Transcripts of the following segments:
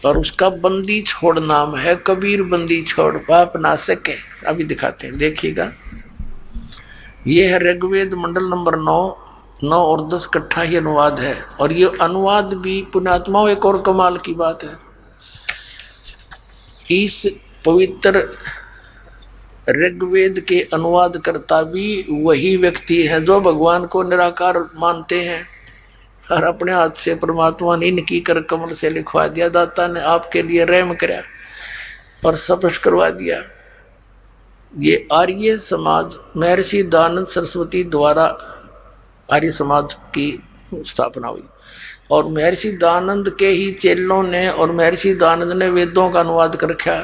और उसका बंदी छोड़ नाम है, कबीर बंदी छोड़ पाप नाशक है। अभी दिखाते हैं, देखिएगा। ये है ऋग्वेद मंडल नंबर 9, 9 और 10 इकट्ठा ही अनुवाद है। और ये अनुवाद भी पुण्यात्माओं एक और कमाल की बात है, इस पवित्र ऋग्वेद के अनुवाद करता भी वही व्यक्ति है जो भगवान को निराकार मानते हैं, और अपने हाथ से परमात्मा ने इनकी कर कमल से लिखवा दिया, दाता ने आपके लिए रहम कराया और स्पष्ट करवा दिया। ये आर्य समाज महर्षि दयानंद सरस्वती द्वारा आर्य समाज की स्थापना हुई, और महर्षि दयानंद के ही चेलों ने और महर्षि दयानंद ने वेदों का अनुवाद कर रखा।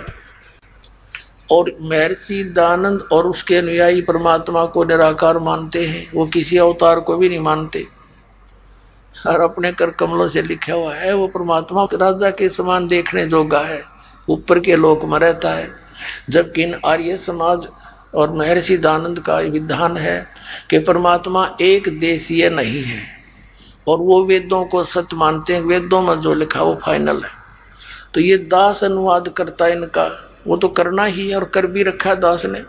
और महर्षि दयानंद और उसके अनुयायी परमात्मा को निराकार मानते हैं, वो किसी अवतार को भी नहीं मानते, और अपने कर कमलों से लिखा हुआ है वो परमात्मा राजा के समान देखने जोगा है, ऊपर के लोक में रहता है। जबकि इन आर्य समाज और महर्षि दयानंद का विधान है कि परमात्मा एक देशीय नहीं है, और वो वेदों को सत्य मानते हैं, वेदों में जो लिखा वो फाइनल है। तो ये दास अनुवाद करता है इनका, वो तो करना ही है और कर भी रखा दास ने,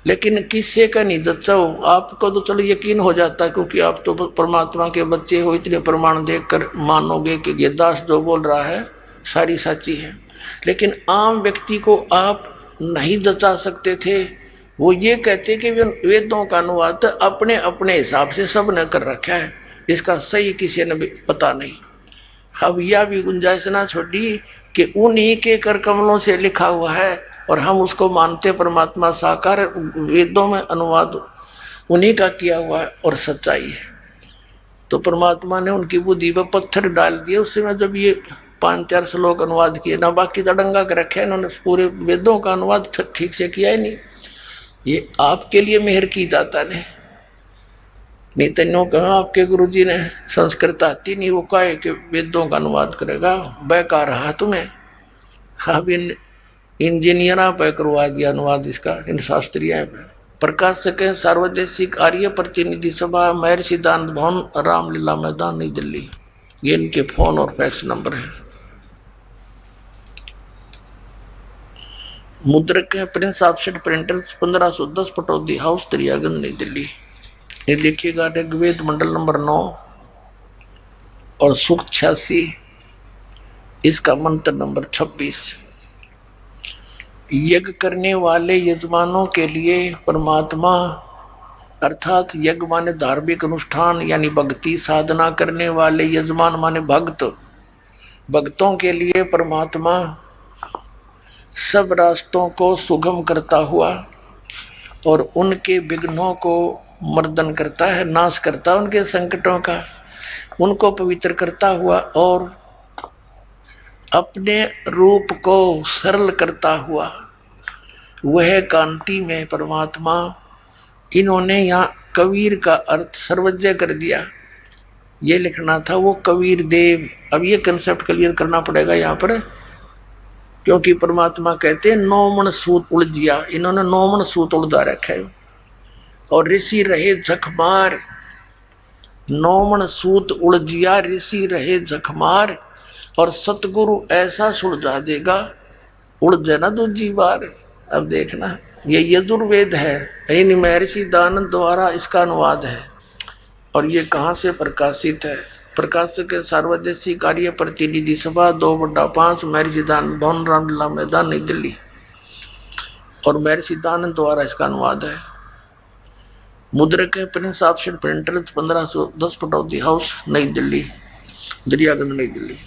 लेकिन किससे का नहीं जच्चा हो। आपको तो चलो यकीन हो जाता है क्योंकि आप तो परमात्मा के बच्चे हो, इतने प्रमाण देखकर मानोगे कि ये दास जो बोल रहा है सारी सच्ची है। लेकिन आम व्यक्ति को आप नहीं जचा सकते थे। वो ये कहते कि वेदों का अनुवाद अपने अपने हिसाब से सब ने कर रखा है, इसका सही किसी ने भी पता नहीं। अब यह भी गुंजाइश ना छोड़ी कि उन्हीं के कर कमलों से लिखा हुआ है और हम उसको मानते परमात्मा साकार, वेदों में अनुवाद उन्हीं का किया हुआ है और सच्चाई है। तो परमात्मा ने उनकी बुद्धि पर पत्थर डाल दिए उस समय जब ये 5-4 श्लोक अनुवाद किए ना, बाकी तड़ंगा कर रखे, इन्होंने पूरे वेदों का अनुवाद ठीक से किया ही नहीं। ये आपके लिए मेहर की दाता ने, नहीं तन्यों कहा आपके गुरुजी ने संस्कृत आती नहीं, वो कहे कि वेदों का अनुवाद करेगा, बहका रहा तुम्हें। अब इन इंजीनियरा पे करवा दिया अनुवाद इसका, इन शास्त्रीय पे। प्रकाशक है सार्वदेशिक आर्य प्रतिनिधि सभा, महर्षि दयानंद भवन, रामलीला मैदान, नई दिल्ली। ये इनके फोन और फैक्स नंबर है। मुद्रक है Prince offset printers, 1510 Pataudi house, Daryaganj, नई दिल्ली। ये देखिएगा ऋग्वेद मंडल नंबर 9 और सूक्त 86, इसका मंत्र नंबर 26। यज्ञ करने वाले यजमानों के लिए परमात्मा अर्थात यज्ञ माने धार्मिक अनुष्ठान यानी भक्ति साधना करने वाले यजमान माने भक्त, भक्तों के लिए परमात्मा सब रास्तों को सुगम करता हुआ और उनके विघ्नों को मर्दन करता है, नाश करता है उनके संकटों का, उनको पवित्र करता हुआ और अपने रूप को सरल करता हुआ वह कांति में परमात्मा। इन्होंने यहाँ कबीर का अर्थ सर्वज्ञ कर दिया, ये लिखना था वो कबीर देव। अब ये कंसेप्ट क्लियर करना पड़ेगा यहाँ पर, क्योंकि परमात्मा कहते हैं 9 मन सूत उलझिया, इन्होंने 9 मन सूत उलझा रखा है। और ऋषि रहे झकमार, 9 मन सूत उलझिया ऋषि रहे झकमार, और सतगुरु ऐसा सुलझा देगा उलझे ना दूजी बार। अब देखना ये यजुर्वेद है, इन महर्षि दयानंद द्वारा इसका अनुवाद है। और ये कहाँ से प्रकाशित है? प्रकाशक है सार्वदेशिक कार्य प्रतिनिधि सभा 2/5 महर्षि दयानंद भवन, रामलीला मैदान, नई दिल्ली। और महर्षि दयानंद द्वारा इसका अनुवाद है। मुद्रक है Prince offset printers, 1510 Pataudi house, नई दिल्ली, दरियागंज, नई दिल्ली।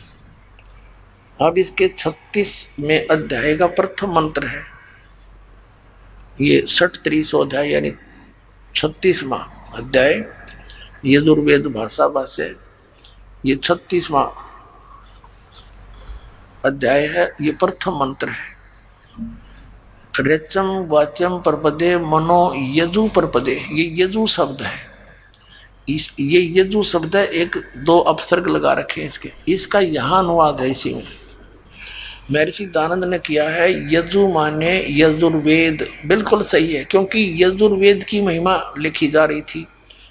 अब इसके 36वें अध्याय का प्रथम मंत्र है। ये 60 अध्याय यानी 36वां अध्याय यजुर्वेद भाषा भाष्य, ये 36वां अध्याय है। ये प्रथम मंत्र है। रेचम वाच्यम परपदे मनो यजु परपदे, ये यजु शब्द है। ये यजु शब्द है, 1-2 अपसर्ग लगा रखे हैं इसके, इसका यहां अनुवाद है इसी में। महर्षि दयानंद ने किया है यजु माने यजुर्वेद, बिल्कुल सही है, क्योंकि यजुर्वेद की महिमा लिखी जा रही थी,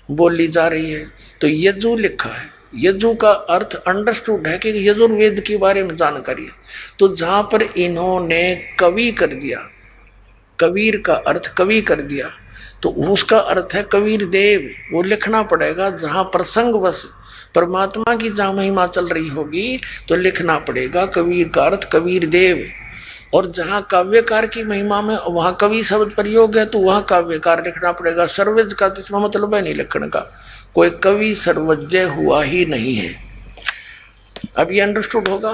बोली जा रही है, तो यजु लिखा है। यजु का अर्थ अंडरस्टूड है कि यजुर्वेद के बारे में जानकारी है। तो जहां पर इन्होंने कवि कर दिया, कबीर का अर्थ कवि कर दिया, तो उसका अर्थ है कबीर देव। वो लिखना पड़ेगा जहां प्रसंगवश परमात्मा की जहां महिमा चल रही होगी तो लिखना पड़ेगा कबीर का अर्थ कबीर देव। और जहां काव्यकार की महिमा में वहां कवि शब्द प्रयोग है तो वहां काव्यकार लिखना पड़ेगा। सर्वज्ञ का तो इसमें मतलब है नहीं लिखने का, कोई कवि सर्वज्ञ हुआ ही नहीं है। अब ये अंडरस्टूड होगा।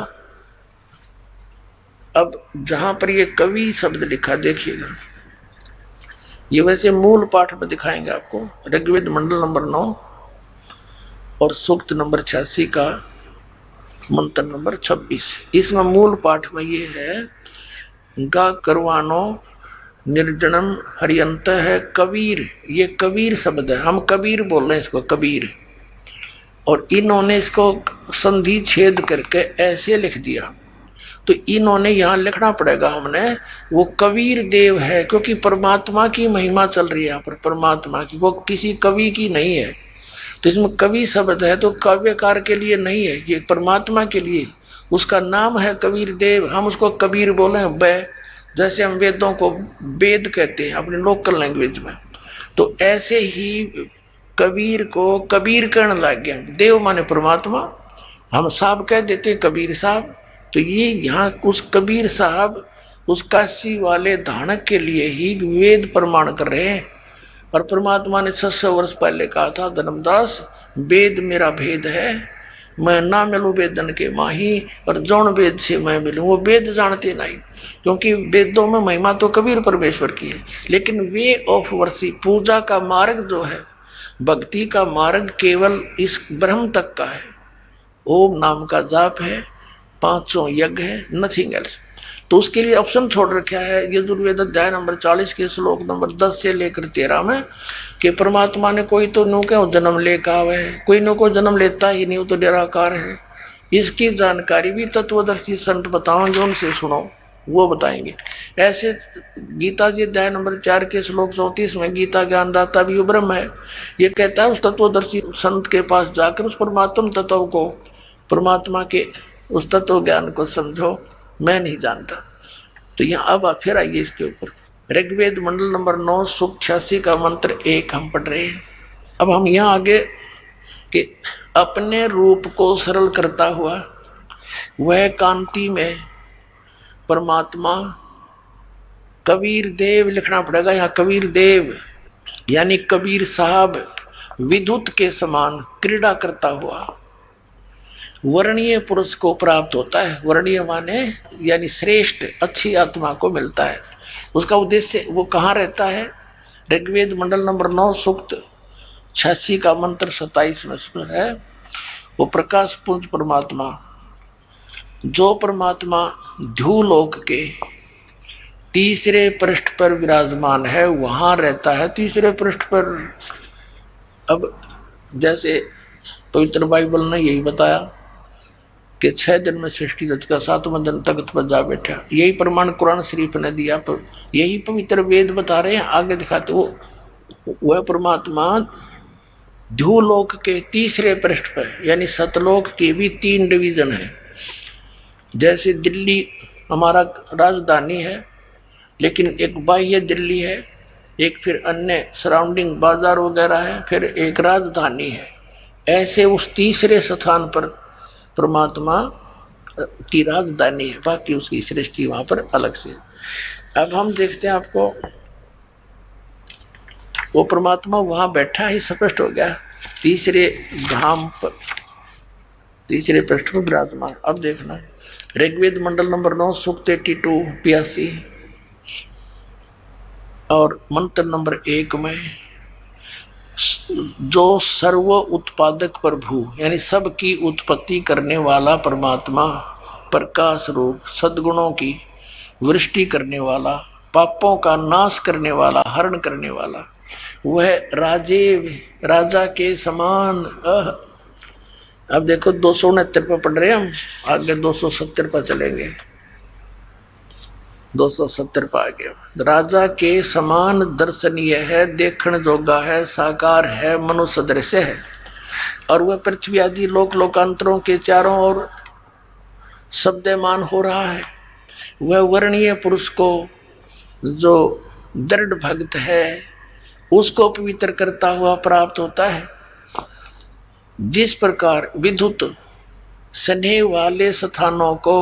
अब जहां पर ये कवि शब्द लिखा देखिएगा, ये वैसे मूल पाठ में दिखाएंगे आपको, ऋग्वेद मंडल नंबर 9 और सूक्त नंबर 86 का मंत्र नंबर 26। इसमें मूल पाठ में ये है, गा करवानो निर्जनम हरियंत है कबीर। ये कबीर शब्द है, हम कबीर बोल रहे हैं इसको कबीर, और इन्होंने इसको संधि छेद करके ऐसे लिख दिया। तो इन्होंने यहां लिखना पड़ेगा हमने वो कबीर देव है, क्योंकि परमात्मा की महिमा चल रही है यहाँ पर, परमात्मा की, वो किसी कवि की नहीं है। तो इसमें कवि शब्द है तो काव्यकार के लिए नहीं है, ये परमात्मा के लिए। उसका नाम है कबीर देव, हम उसको कबीर बोले हैं। बै जैसे हम वेदों को वेद कहते हैं अपने लोकल लैंग्वेज में, तो ऐसे ही कबीर को कबीर कहने लग गया। देव माने परमात्मा, हम साहब कह देते कबीर साहब। तो ये यहाँ उस कबीर साहब उस काशी वाले धानक के लिए ही वेद प्रमाण कर रहे हैं। और परमात्मा ने 600 वर्ष पहले कहा था, धर्मदास वेद मेरा भेद है, मैं ना मिलूं वेदन के माही, और जौन वेद से मैं मिलूं। वो वेद जानते नहीं, क्योंकि वेदों में महिमा तो कबीर परमेश्वर की है, लेकिन वे ऑफ वर्शिप, पूजा का मार्ग जो है, भक्ति का मार्ग केवल इस ब्रह्म तक का है। ओम नाम का जाप है, 500 यज्ञ है, नथिंग एल्स। तो उसके लिए ऑप्शन छोड़ रखा है यजुर्वेद अध्याय नंबर 40 के श्लोक नंबर 10 से लेकर 13 में, कि परमात्मा ने कोई तो नो क्या जन्म लेकर आवे है, कोई नो को जन्म लेता ही नहीं, वो तो निराकार है। इसकी जानकारी भी तत्वदर्शी संत बताओगे, उनसे सुनो, वो बताएंगे। ऐसे गीता जी अध्याय नंबर 4 के श्लोक 34 में गीता ज्ञानदाता भी ब्रह्म है, ये कहता है उस तत्वदर्शी संत के पास जाकर उस परमात्म तत्व को, परमात्मा के उस तत्व ज्ञान को समझो, मैं नहीं जानता। तो यहाँ अब आप फिर आइए इसके ऊपर, ऋग्वेद मंडल नंबर 9 सूक्त 86 का मंत्र 1 हम पढ़ रहे हैं। अब हम यहाँ आगे कि अपने रूप को सरल करता हुआ वह कांति में परमात्मा कबीर देव लिखना पड़ेगा। यहाँ कबीर देव यानी कबीर साहब विद्युत के समान क्रीड़ा करता हुआ वर्णीय पुरुष को प्राप्त होता है। वर्णीय माने यानी श्रेष्ठ, अच्छी आत्मा को मिलता है। उसका उद्देश्य वो कहाँ रहता है? ऋग्वेद मंडल नंबर 9 सूक्त 86 का मंत्र 27 में है, वो प्रकाश पुंज परमात्मा, जो परमात्मा ध्युलोक के तीसरे पृष्ठ पर विराजमान है, वहां रहता है तीसरे पृष्ठ पर। अब जैसे पवित्र बाइबल ने यही बताया कि 6 दिन में सृष्टि रचकर 7वें दिन तख्त पर जा बैठा, यही प्रमाण कुरान शरीफ ने दिया, पर यही पवित्र वेद बता रहे हैं, आगे दिखाते। वह परमात्मा ध्युलोक के तीसरे पृष्ठ पर, यानी सतलोक के भी 3 डिवीजन है। जैसे दिल्ली हमारा राजधानी है, लेकिन एक बाह्य दिल्ली है, एक फिर अन्य सराउंडिंग बाजार वगैरह है, फिर एक राजधानी है। ऐसे उस तीसरे स्थान पर परमात्मा की राजधानी है, बाकी उसकी सृष्टि वहां पर अलग से। अब हम देखते हैं, आपको वो परमात्मा वहां बैठा ही स्पष्ट हो गया, तीसरे धाम पर, तीसरे पृष्ठ पर विराजमान। अब देखना ऋग्वेद मंडल नंबर 9 सूक्त 82 और मंत्र नंबर 1 में, जो सर्व उत्पादक प्रभु यानी सबकी उत्पत्ति करने वाला परमात्मा, प्रकाश रूप, सद्गुणों की वृष्टि करने वाला, पापों का नाश करने वाला, हरण करने वाला, वह राजा के समान। अब देखो 269 पर पढ़ रहे हैं हम, आगे 270 पर चलेंगे। 270 पर आ गया। राजा के समान दर्शनीय है, देखण जोगा है, साकार है, मनुष्य दृश्य है। और वह पृथ्वी आदि लोक लोकांतरों के चारों ओर शब्दमान हो रहा है। वह वर्णीय पुरुष को जो दृढ़ भक्त है उसको पवित्र करता हुआ प्राप्त होता है। जिस प्रकार विद्युत स्नेह वाले स्थानों को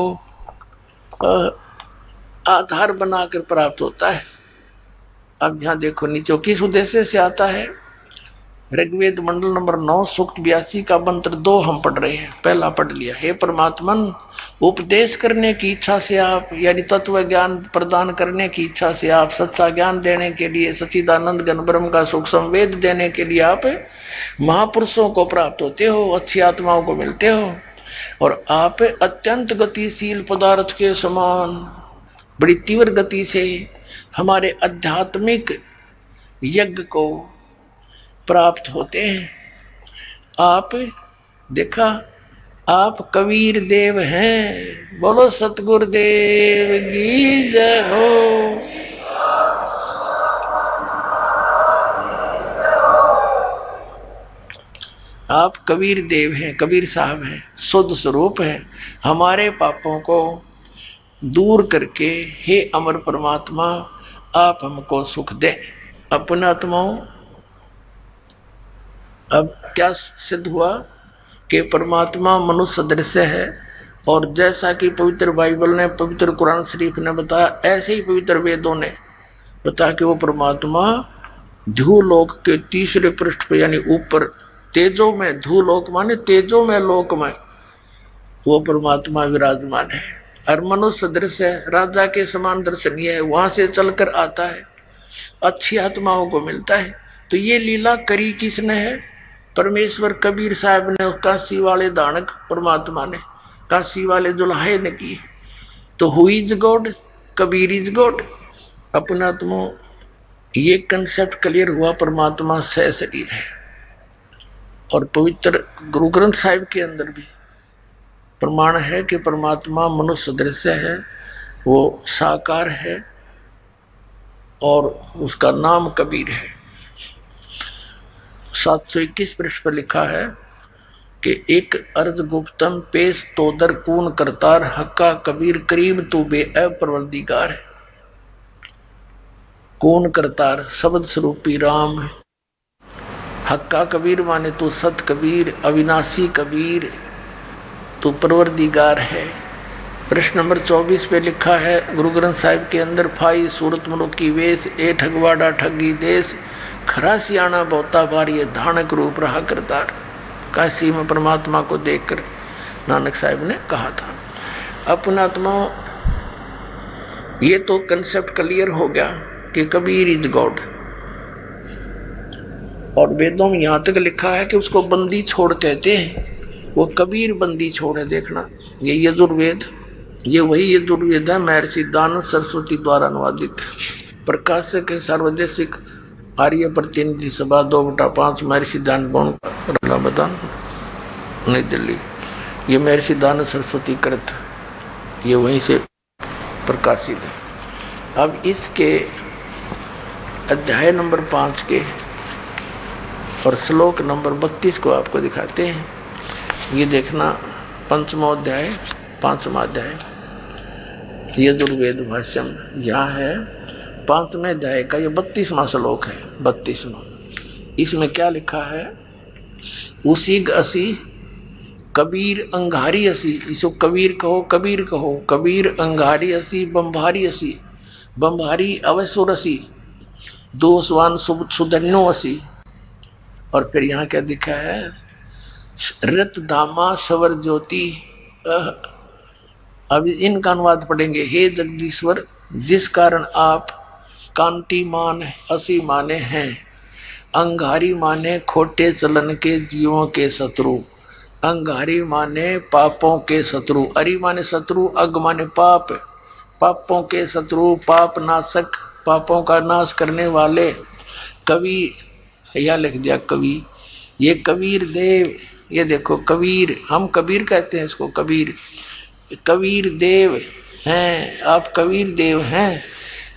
आधार बनाकर प्राप्त होता है। अब यहां देखो नीचे किस उद्देश्य से आता है। ऋग्वेद मंडल नंबर 9 सूक्त 82 का मंत्र 2 हम पढ़ रहे हैं। पहला पढ़ लिया, हे परमात्मन, उपदेश करने की इच्छा से आप, यानी तत्व ज्ञान प्रदान करने की इच्छा से आप, सच्चा ज्ञान देने के लिए, सच्चिदानंद घन ब्रह्म का सुख संवेद देने के लिए आप महापुरुषों को प्राप्त होते हो, अच्छी आत्माओं को मिलते हो, और आप अत्यंत गतिशील पदार्थ के समान बड़ी तीव्र गति से हमारे आध्यात्मिक यज्ञ को प्राप्त होते हैं। आप देखा, आप कबीर देव हैं। बोलो सतगुरुदेव की जय हो। आप कबीर देव हैं, कबीर साहब हैं, शुद्ध स्वरूप हैं। हमारे पापों को दूर करके हे अमर परमात्मा आप हमको सुख दे। अपने आत्माओं, अब क्या सिद्ध हुआ कि परमात्मा मनुष्य सदृश है, और जैसा कि पवित्र बाइबल ने, पवित्र कुरान शरीफ ने बताया, ऐसे ही पवित्र वेदों ने बताया कि वो परमात्मा ध्रुवलोक के तीसरे पृष्ठ पे, यानी ऊपर तेजो में, ध्रुवलोक माने तेजो में लोक में वो परमात्मा विराजमान है। और मनुष्य सदृश है, राजा के समान दर्शनीय है, वहां से चलकर आता है, अच्छी आत्माओं को मिलता है। तो ये लीला करी किसने है? परमेश्वर कबीर साहब ने, काशी वाले दानक परमात्मा ने, काशी वाले जुल्हे ने की। तो who is God? Kabir is God. अपना तुम ये कंसेप्ट क्लियर हुआ, परमात्मा सह शरीर है। और पवित्र गुरु ग्रंथ साहिब के अंदर भी प्रमाण है कि परमात्मा मनुष्य सदृश है, वो साकार है और उसका नाम कबीर है। 721 पृष्ठ पर लिखा है कि एक अर्ज गुप्तम पेश तोदर कून करतार, हक्का कबीर करीब तू बे परवरदिगार है। कौन करतार? शब्द स्वरूपी राम है। हक्का कबीर माने तू सत कबीर, अविनाशी कबीर, तू परवरदिगार है। प्रश्न नंबर 24 पे लिखा है गुरु ग्रंथ साहिब के अंदर, फाई सूरत मनुख की वेश, ए ठगवाड़ा ठगी देश, खरा सियाना बहुता भारी, धानक रूप रहा करतार। काशी में परमात्मा को देखकर नानक साहिब ने कहा था। अपना आत्मा, ये तो कंसेप्ट क्लियर हो गया कि कबीर इज गॉड। और वेदों में यहां तक लिखा है कि उसको बंदी छोड़ कहते हैं। वो कबीर बंदी छोड़ है। देखना, ये यजुर्वेद, ये वही यजुर्वेद है, महर्षि दानव सरस्वती द्वारा अनुवादित, प्रकाशक है सार्वदेशिक आर्य प्रतिनिधि सभा 2/5, महर्षि दानव रालाबदान, नई दिल्ली। ये महर्षि दानव सरस्वती कृत, ये वहीं से प्रकाशित है। अब इसके अध्याय नंबर 5 के और श्लोक नंबर 32 को आपको दिखाते हैं। ये देखना, 5वां अध्याय, 5वां अध्याय यजुर्वेद भाष्यम, यहाँ है 5वें अध्याय का ये 32वां श्लोक है। 32वां, इसमें क्या लिखा है? उसी असी कबीर अंगारी असी, इसको कबीर कहो, कबीर कहो, कबीर अंगारी असी, बम्भारी असी, बम्भारी अवसुर असी, दोषवान सुधन्यो असी। और फिर यहाँ क्या दिखा है? रत धामा सवर ज्योति। अब इनका अनुवाद पढ़ेंगे। हे जगदीश्वर, जिस कारण आप कांतिमान असी माने हैं, अंगारी माने खोटे चलन के जीवों के शत्रु, अंगारी माने पापों के शत्रु, अरि माने शत्रु, अग माने पाप, पापों के शत्रु, पाप नाशक, पापों का नाश करने वाले कवि, या लिख दिया कवि, ये कबीर देव। ये देखो कबीर, हम कबीर कहते हैं इसको, कबीर, कबीर देव हैं, आप कबीर देव हैं।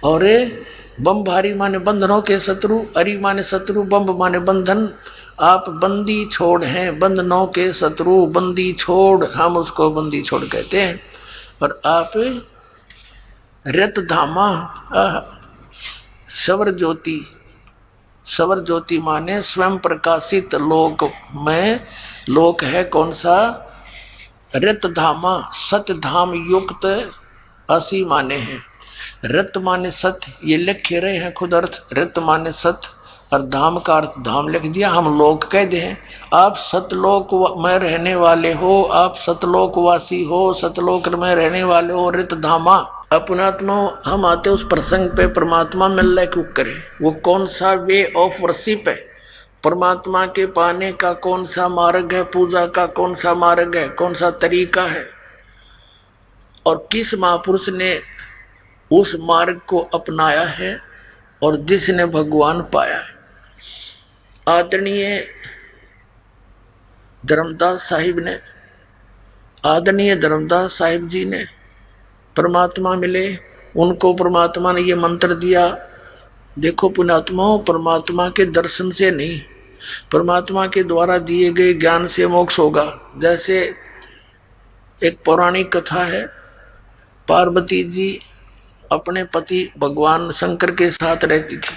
और बम भारी माने बंधनों के शत्रु, अरि माने शत्रु, बम माने बंधन, आप बंदी छोड़ हैं, बंधनों के शत्रु, बंदी छोड़, हम उसको बंदी छोड़ कहते हैं। और आप रत धामा, सवर ज्योति, सवर ज्योति माने स्वयं प्रकाशित लोक में, लोक है कौन सा? रत धामा, सत धाम युक्त असी माने हैं। रत माने सत्य, ये लिख रहे हैं खुद अर्थ, रत माने सत्य और धाम का अर्थ धाम लिख दिया, हम लोक कह दे हैं। आप सतलोक में रहने वाले हो, आप सतलोकवासी हो, सतलोक में रहने वाले हो, रित धामा। अपनात्मा हम आते उस प्रसंग पे, परमात्मा मिलने क्यों करे? वो कौन सा वे ऑफ वर्शिप है, परमात्मा के पाने का कौन सा मार्ग है, पूजा का कौन सा मार्ग है, कौन सा तरीका है, और किस महापुरुष ने उस मार्ग को अपनाया है और जिसने भगवान पाया है। आदरणीय धर्मदास साहिब ने, आदरणीय धर्मदास साहिब जी ने परमात्मा मिले, उनको परमात्मा ने ये मंत्र दिया। देखो पुण्यात्माओं, परमात्मा के दर्शन से नहीं, परमात्मा के द्वारा दिए गए ज्ञान से मोक्ष होगा। जैसे एक पौराणिक कथा है, पार्वती जी अपने पति भगवान शंकर के साथ रहती थी,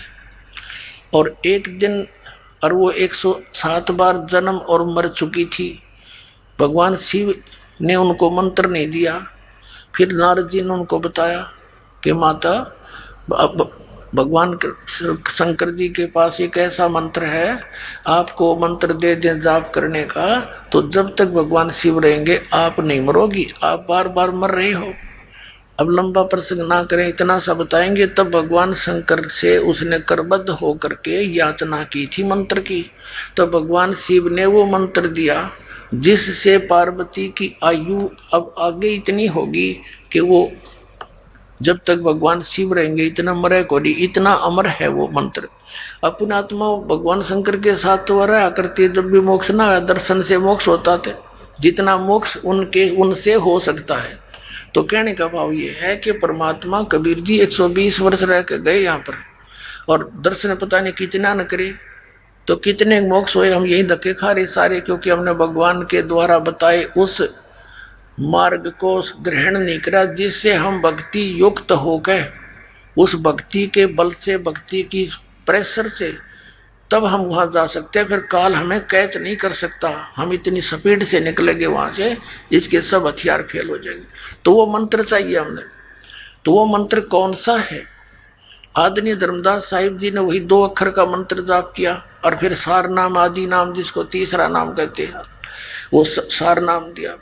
और एक दिन, और वो 107 बार जन्म और मर चुकी थी। भगवान शिव ने उनको मंत्र नहीं दिया। फिर नारद जी ने उनको बताया कि माता, भगवान शंकर जी के पास एक ऐसा मंत्र है, आपको मंत्र दे दें जाप करने का, तो जब तक भगवान शिव रहेंगे आप नहीं मरोगी, आप बार बार मर रहे हो। अब लंबा प्रसंग ना करें, इतना सा बताएंगे। तब भगवान शंकर से उसने करबद्ध होकर के याचना की थी मंत्र की, तो भगवान शिव ने वो मंत्र दिया जिससे पार्वती की आयु अब आगे इतनी होगी कि वो जब तक भगवान शिव रहेंगे इतना मरे को नहीं, इतना अमर है वो मंत्र। अपनी आत्मा भगवान शंकर के साथ तो रहा करती है, जब भी मोक्ष ना आया, दर्शन से मोक्ष होता थे, जितना मोक्ष उनसे हो सकता है। तो कहने का भाव ये है कि परमात्मा कबीर जी 120 वर्ष रह के गए यहाँ पर, और दर्शन पता नहीं कितना न करे, तो कितने मोक्ष हुए। हम यही धक्के खा रहे सारे, क्योंकि हमने भगवान के द्वारा बताए उस मार्ग को ग्रहण नहीं करा, जिससे हम भक्ति युक्त हो गए। उस भक्ति के बल से, भक्ति की प्रेशर से तब हम वहां जा सकते हैं। फिर काल हमें कैद नहीं कर सकता, हम इतनी स्पीड से निकलेंगे वहां से, इसके सब हथियार फेल हो जाएंगे। तो वो मंत्र चाहिए हमने। तो वो मंत्र कौन सा है? आदरणीय धर्मदास साहिब जी ने वही 2 अक्षर का मंत्र जाप किया, और फिर सार नाम, आदि नाम, जिसको तीसरा नाम कहते हैं, वो सार नाम दिया।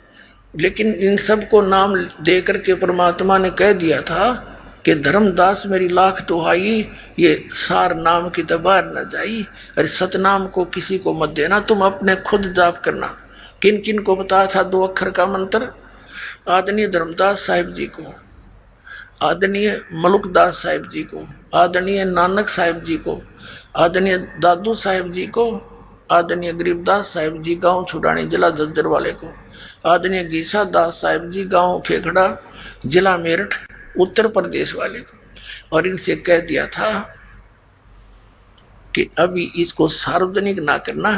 लेकिन इन सब को नाम दे करके परमात्मा ने कह दिया था कि धर्मदास मेरी लाख दुहाई, ये सार नाम की दबार न जाई, अरे सतनाम को किसी को मत देना, तुम अपने खुद जाप करना। किन किन को बताया था 2 अक्षर का मंत्र? आदरणीय धर्मदास साहिब जी को, आदरणीय मलुकदास साहिब जी को, आदरणीय नानक साहिब जी को, आदरणीय दादू साहिब जी को, आदरणीय गरीबदास साहिब जी गांव छुड़ानी जिला झज्जर वाले को, आदरणीय गीसा दास साहिब जी गांव खेखड़ा जिला मेरठ उत्तर प्रदेश वाले को। और इनसे कह दिया था कि अभी इसको सार्वजनिक ना करना,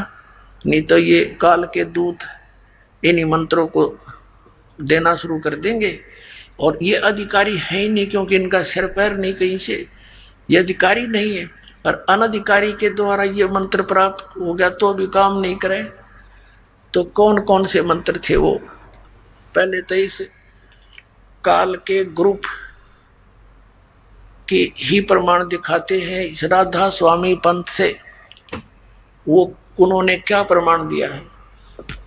नहीं तो ये काल के दूत इन्हीं मंत्रों को देना शुरू कर देंगे। और ये अधिकारी है ही नहीं, क्योंकि इनका सिर पैर नहीं कहीं से, ये अधिकारी नहीं है। और अनधिकारी के द्वारा ये मंत्र प्राप्त हो गया तो भी काम नहीं करे। तो कौन कौन से मंत्र थे वो? पहले तो इस काल के ग्रुप के ही प्रमाण दिखाते हैं। इस राधा स्वामी पंथ से वो उन्होंने क्या प्रमाण दिया है?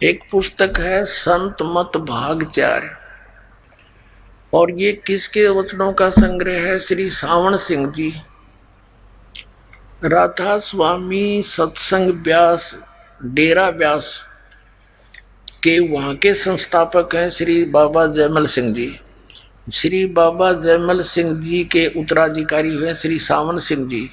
एक पुस्तक है संत मत भाग 4, और ये किसके वचनों का संग्रह है? श्री सावण सिंह जी, राधा स्वामी सत्संग व्यास, डेरा व्यास के वहां के संस्थापक हैं श्री बाबा जयमल सिंह जी। श्री बाबा जयमल सिंह जी के उत्तराधिकारी हुए श्री सावन सिंह जी।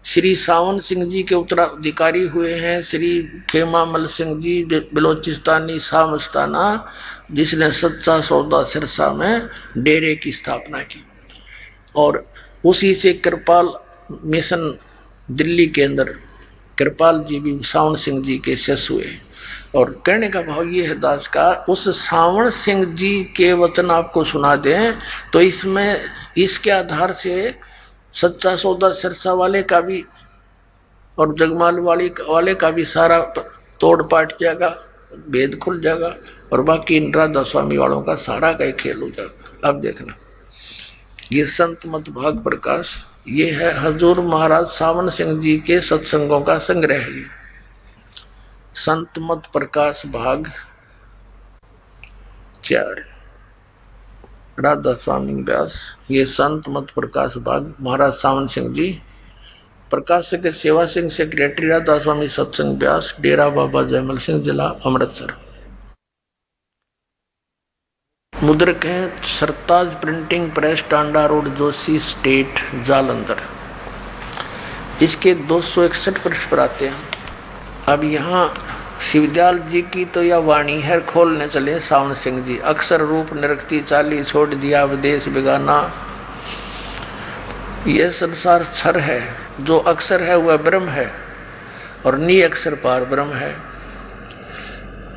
श्री सावन सिंह जी के उत्तराधिकारी हुए हैं श्री खेमामल सिंह जी बलोचिस्तानी सामस्ताना, जिसने सच्चा सौदा सिरसा में डेरे की स्थापना की। और उसी से कृपाल मिशन दिल्ली के अंदर कृपाल जी भी सावन सिंह जी के शिष्य हुए। और कहने का भाव ये है दास का, उस सावन सिंह जी के वचन आपको सुना दें तो इसमें इसके आधार से सच्चा सौदा सिरसा वाले का भी और जगमाल वाले का भी सारा तोड़ पाट जाएगा, भेद खुल जाएगा, और बाकी इन राधा स्वामी वालों का सारा का खेल हो जाएगा। अब देखना, ये संत मत भाग प्रकाश, ये है हजूर महाराज सावन सिंह जी के सत्संगों का संग्रह है। संत मत प्रकाश भाग 4, राधा स्वामी व्यास। ये संत मत प्रकाश भाग महाराज सावन सिंह जी, प्रकाशक सेवा सिंह, सेक्रेटरी राधा स्वामी सत्संग व्यास, डेरा बाबा जयमल सिंह, जिला अमृतसर। मुद्रक है Sartaj printing press, Tanda road, Joshi state, Jalandhar. इसके 261 पृष्ठ पर आते हैं। अब यहाँ शिवदयाल जी की तो यह वाणी है, खोलने चले सावन सिंह जी। अक्षर रूप निरक्ति चाली, छोड़ दिया विदेश बेगाना। यह संसार क्षर है, जो अक्षर है वह ब्रह्म है, और नी अक्षर पार ब्रह्म है।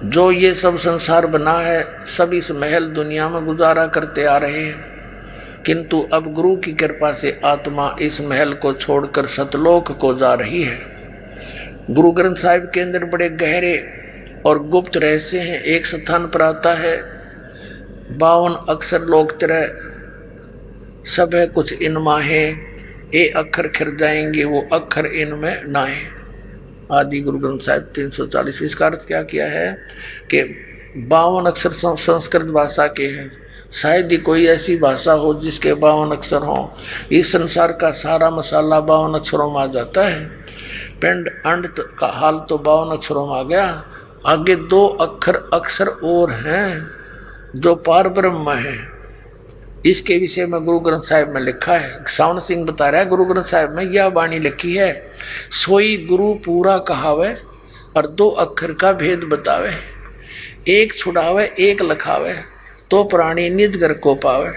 जो ये सब संसार बना है, सब इस महल दुनिया में गुजारा करते आ रहे हैं, किंतु अब गुरु की कृपा से आत्मा इस महल को छोड़कर सतलोक को जा रही है। गुरु ग्रंथ साहिब के अंदर बड़े गहरे और गुप्त रहस्य हैं। एक स्थान पर आता है 52 अक्षर लोक तरह सब है, कुछ इनमा है, ए अक्षर खिर जाएंगे, वो अक्षर इनमें नाए। आदि गुरु ग्रंथ साहिब 340। इसका अर्थ क्या किया है कि 52 अक्षर संस्कृत भाषा के हैं। शायद ही कोई ऐसी भाषा हो जिसके 52 अक्षर हो। इस संसार का सारा मसाला 52 अक्षरों में आ जाता है। पिंड अंड का हाल तो 52 अक्षरों में आ गया। आगे 2 अक्षर और हैं जो पार ब्रह्म है। इसके विषय में गुरु ग्रंथ साहिब में लिखा है। सावन सिंह बता रहा है गुरु ग्रंथ साहिब में यह वाणी लिखी है, सोई गुरु पूरा कहावे और 2 अक्षर का भेद बतावे, एक छुड़ावे एक लखावे, तो प्राणी निज घर को पावे।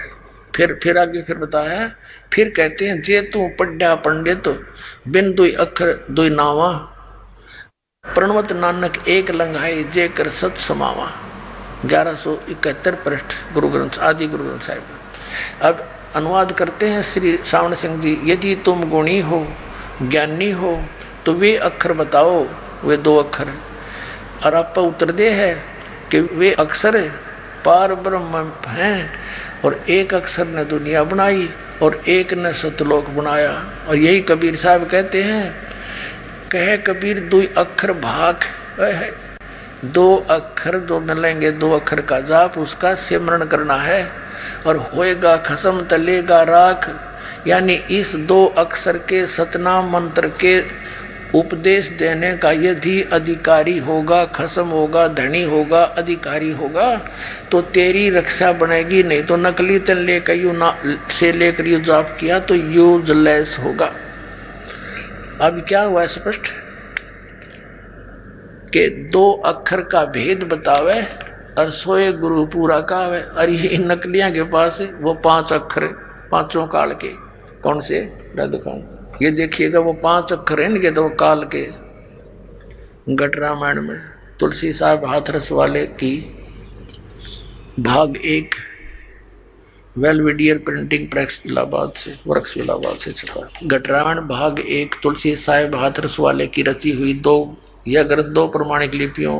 फिर आगे फिर बताया, फिर कहते हैं जे तू पढ़ा पंडित बिन दुई अक्षर दुई नावा, प्रणवत नानक एक लंघाई जे कर सत समावा। 1171 पृष्ठ गुरु ग्रंथ आदि गुरु ग्रंथ साहिब। अब अनुवाद करते हैं श्री सावन सिंह जी। यदि तुम गुणी हो ज्ञानी हो तो वे अक्षर बताओ, वे 2 अक्षर। और आप उत्तर दे है कि वे अक्षर पार ब्रह्म हैं, और एक अक्षर ने दुनिया बनाई और एक ने सतलोक बनाया। और यही कबीर साहब कहते हैं, कहे कबीर 2 अक्षर भाग है। 2 अक्षर जो मिलेंगे, 2 अक्षर का जाप, उसका सिमरण करना है और होएगा खसम तलेगा राख। यानी इस 2 अक्षर के सतनाम मंत्र के उपदेश देने का यदि अधिकारी होगा, खसम होगा, धनी होगा, अधिकारी होगा, तो तेरी रक्षा बनेगी। नहीं तो नकली तन लेकर यू से लेकर यू जाप किया तो यूजलेस होगा। अब क्या हुआ स्पष्ट कि 2 अक्षर का भेद बतावे और सोए गुरु पूरा कावे। और ये नकलियां के पास वो 5 अक्षर, 5 काल के। कौन से दिखाऊं? ये देखिएगा वो 5 अक्षर हैं इनके, तो काल के। घट रामायण में तुलसी साहब हाथरस वाले की भाग 1 वेलविडियर प्रिंटिंग प्रेस इलाहाबाद से, वर्क्स इलाहाबाद से छपा। घट रामायण भाग 1 तुलसी साहब हाथरस वाले की रची हुई 2 यह ग्रंथ 2 प्रमाणिक लिपियों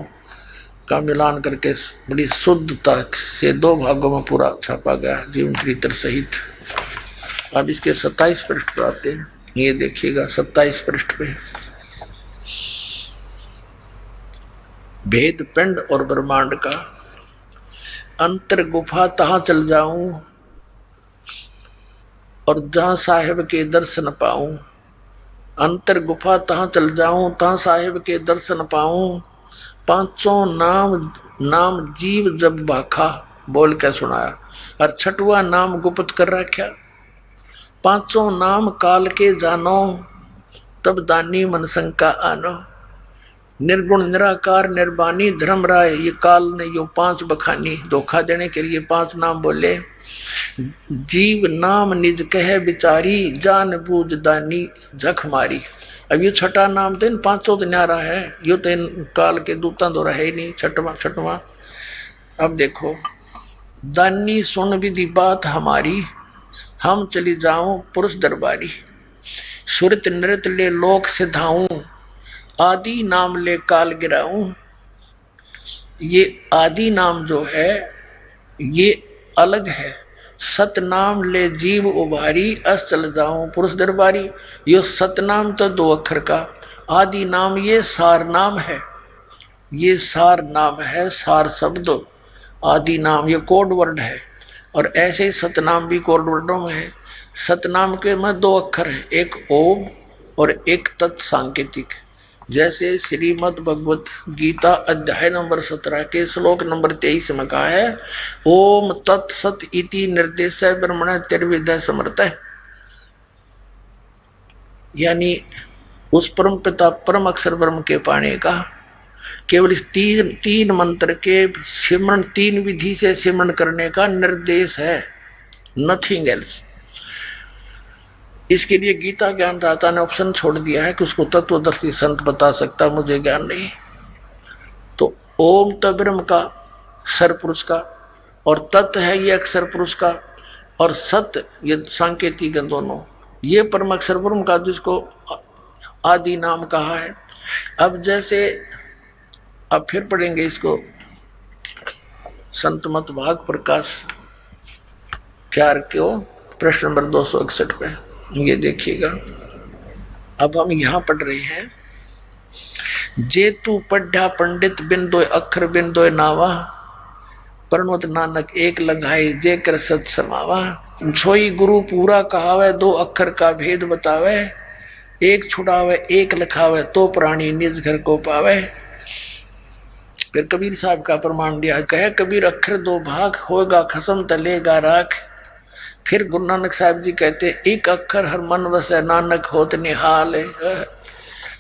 का मिलान करके बड़ी शुद्धता से 2 भागों में पूरा छापा गया, जीवन चरित्र सहित। अब इसके 27 पृष्ठ पर आते हैं। ये देखिएगा 27 पृष्ठ पे भेद पिंड और ब्रह्मांड का। अंतर गुफा तहां चल जाऊं और जहां साहिब के दर्शन पाऊं। अंतर गुफा तहां चल जाऊं, तहां साहिब के दर्शन पाऊं। 5 नाम जीव जब बाखा बोल के सुनाया, और 6वां नाम गुप्त कर रखा। 5 नाम काल के जानो, तब दानी मन शंका आनो। निर्गुण निराकार निर्वाणी धर्म राय, ये काल ने यो 5 बखानी। धोखा देने के लिए 5 नाम बोले। जीव नाम निज कह बिचारी, जान बूझ दानी जख मारी। अब ये छठा नाम तो इन 500 तो न्यारा है, यो तो इन काल के दूता तो रहे ही नहीं। छठवा अब देखो, दानी सुन विधि बात हमारी, हम चली जाऊं पुरुष दरबारी। सुरत नृत ले लोक सिधाऊं, आदि नाम ले काल गिराऊं। ये आदि नाम जो है ये अलग है। सतनाम ले जीव उभारी, अस चल जाऊं पुरुष दरबारी। यो सतनाम तो 2 अक्षर का, आदि नाम ये सार नाम है, ये सार नाम है, सार शब्द। आदि नाम ये कोड वर्ड है, और ऐसे ही सतनाम भी कोड वर्डों में है। सतनाम के में 2 अक्षर है, एक ओम और एक तत् सांकेतिक। जैसे श्रीमद् भगवत गीता अध्याय नंबर 17 के श्लोक नंबर 23 में कहा है, ओम तत्सत इति निर्देश ब्रह्मण त्रिविधः समर्थ। यानी उस परम पिता परम अक्षर ब्रह्म के पाने का केवल इस तीन मंत्र के सिमरण, 3 विधि से सिमरण करने का निर्देश है, नथिंग एल्स। इसके लिए गीता ज्ञानदाता ने ऑप्शन छोड़ दिया है कि उसको तत्वदर्शी संत बता सकता, मुझे ज्ञान नहीं। तो ओम तो ब्रह्म का, सर पुरुष का, और तत् है ये अक्षर पुरुष का, और सत ये सांकेतिक दोनों, ये परम अक्षर ब्रह्म का जिसको आदि नाम कहा है। अब जैसे अब फिर पढ़ेंगे इसको, संत मत भाग प्रकाश 4 को प्रश्न नंबर 261 पे, ये देखिएगा। अब हम यहां पढ़ रहे हैं, जे तू पढ़ा पंडित बिन 2 अक्षर बिन 2 नावा, प्रणवत नानक एक लगाए जे कर सत समावा। छोई गुरु पूरा कहावे, 2 अक्षर का भेद बतावे, एक छुड़ावे एक लिखावे, तो प्राणी निज घर को पावे। फिर कबीर साहब का प्रमाण दिया, कहे कबीर अक्षर 2 भाग, होगा खसम तलेगा राख। फिर गुरु नानक साहब जी कहते, एक अक्षर हर मन वसे नानक होत निहाल।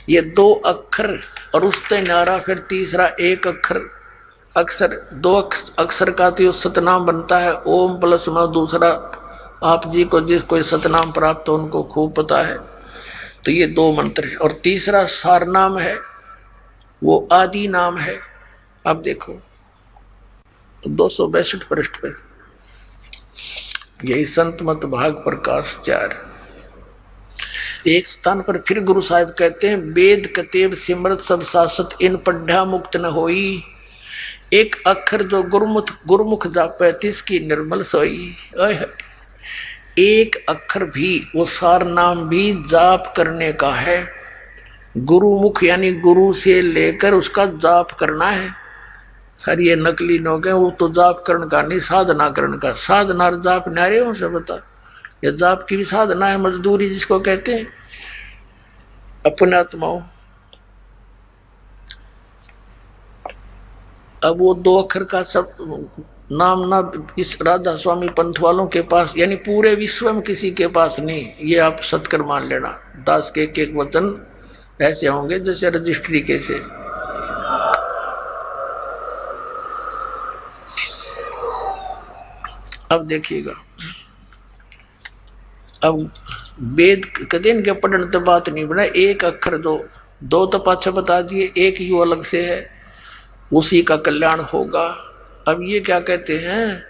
ये 2 अक्षर और उससे न्यारा फिर तीसरा एक अक्षर 2 अक्षर का तो सतनाम बनता है, ओम प्लस में दूसरा। आप जी को जिस कोई सतनाम प्राप्त हो उनको खूब पता है। तो ये 2 मंत्र है, और तीसरा सार नाम है, वो आदि नाम है। अब देखो 262 पृष्ठ पे, यही संत मत भाग प्रकाश 4। एक स्थान पर फिर गुरु साहिब कहते हैं, वेद कतेब सिमरत सब शासत, इन पढ़ा मुक्त न होई। एक अक्षर जो गुरुमुख जापे, तिसकी निर्मल सोई। एक अक्षर भी, वो सार नाम भी जाप करने का है। गुरुमुख यानी गुरु से लेकर उसका जाप करना है। हर ये नकली लोग हैं, वो तो जाप करण का नहीं, साधना करण का। साधना और जाप न्यारे हो से बता, ये जाप की भी साधना है, मजदूरी जिसको कहते हैं अपने आत्माओं। अब वो 2 अक्षर का सब नाम ना इस राधा स्वामी पंथ वालों के पास, यानी पूरे विश्व में किसी के पास नहीं। ये आप सत्कर मान लेना, दास के एक वचन ऐसे होंगे जैसे रजिस्ट्री के से। अब देखिएगा, अब वेद कहते इनके पढ़ने तो बात नहीं बना, एक अक्षर 2 तो पाछे बता दिए, एक यू अलग से है, उसी का कल्याण होगा। अब ये क्या कहते हैं,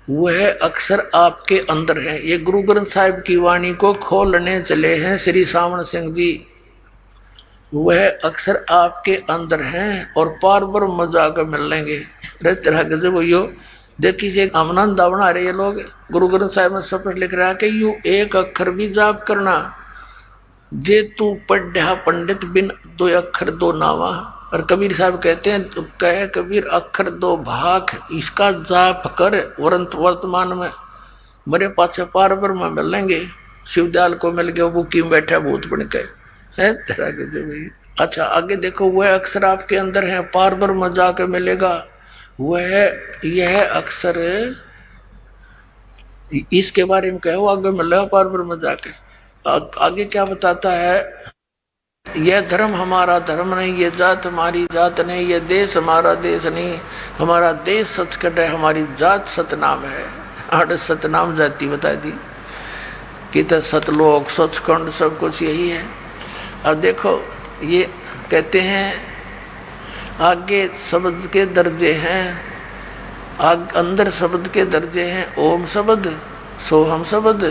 वह अक्षर आपके अंदर है। ये गुरु ग्रंथ साहिब की वाणी को खोलने चले हैं श्री सावण सिंह जी। वह अक्षर आपके अंदर हैं और पार ब्रह्म जाकर मिल लेंगे। तरह गजब यो देखिए से आनंद बना रहे ये लोग। गुरु ग्रंथ साहिब में सब लिख रहा है कि यू एक अक्षर भी जाप करना, जे तू पढ़ा पंडित बिन 2 अक्षर 2 नावा। और कबीर साहब कहते हैं, तो कहे कबीर अक्षर 2 भाग, इसका जाप कर, वर्तमान में मेरे पाछे पार ब्रह्म मिल लेंगे। शिवदयाल को मिल गया, वो क्यों बैठा भूत बन के है तरह के जो। अच्छा आगे देखो, वह अक्षर आपके अंदर है, पार ब्रह्म जाके मिलेगा। वह यह अक्षर, इसके बारे में कहो आगे मिलेगा पार ब्रह्म जाके। आगे क्या बताता है, यह धर्म हमारा धर्म नहीं, ये जात हमारी जात नहीं, ये देश हमारा देश नहीं, हमारा देश सचखंड है, हमारी जात सतनाम है। 8 सतनाम जाति बता दी कि तो सतलोक सचखंड सब कुछ यही है। अब देखो ये कहते हैं आगे शब्द के दर्जे हैं, अंदर शब्द के दर्जे हैं ओम शब्द, सोहम शब्द,